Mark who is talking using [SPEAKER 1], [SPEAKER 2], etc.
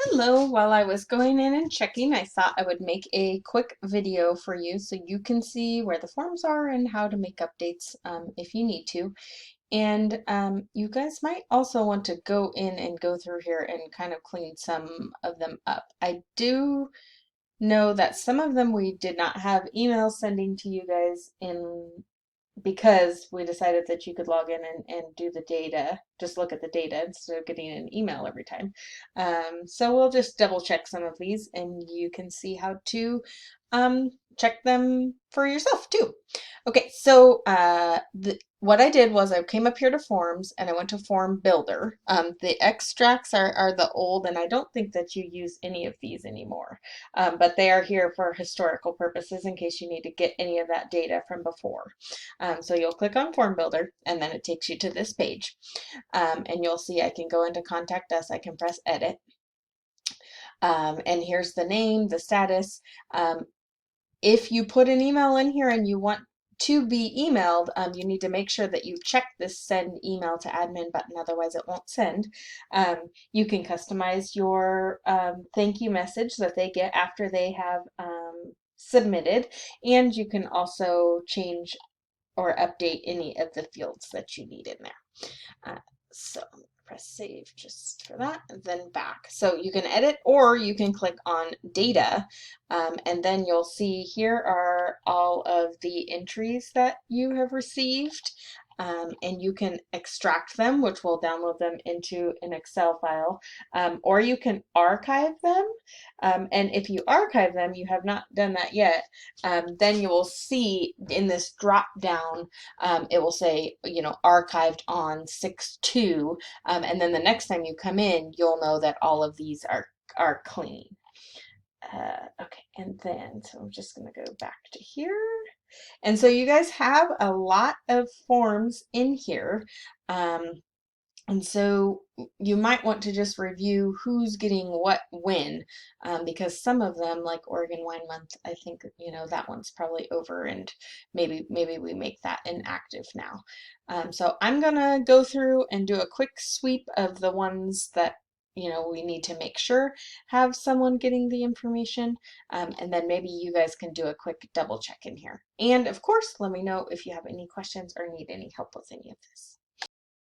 [SPEAKER 1] Hello, while I was going in and checking, I thought I would make a quick video for you so you can see where the forms are and how to make updates if you need to. And you guys might also want to go in and go through here and kind of clean some of them up. I do know that some of them we did not have email sending to you guys in because we decided that you could log in and do the data, just look at the data instead of getting an email every time. So we'll just double check some of these and you can see how to check them for yourself too. Okay, so what I did was I came up here to forms and I went to form builder. The extracts are the old, and I don't think that you use any of these anymore, but they are here for historical purposes in case you need to get any of that data from before. So you'll click on Form Builder and then it takes you to this page. And you'll see I can go into Contact Us, I can press Edit. And here's the name, the status. If you put an email in here and you want to be emailed, you need to make sure that you check this send email to admin button, otherwise it won't send. You can customize your thank you message that they get after they have submitted, and you can also change or update any of the fields that you need in there. So I'm gonna press save just for that, and then back. So you can edit or you can click on data, and then you'll see here are all of the entries that you have received. And you can extract them, which will download them into an Excel file, or you can archive them. And if you archive them, you have not done that yet, then you will see in this drop down, it will say, archived on 6/2, and then the next time you come in, you'll know that all of these are clean. Okay, and then, so I'm just going to go back to here. And so you guys have a lot of forms in here. And so you might want to just review who's getting what when, because some of them, like Oregon Wine Month, I think, that one's probably over, and maybe we make that inactive now. So I'm gonna go through and do a quick sweep of the ones that we need to make sure have someone getting the information, and then maybe you guys can do a quick double check in here. And of course, let me know if you have any questions or need any help with any of this.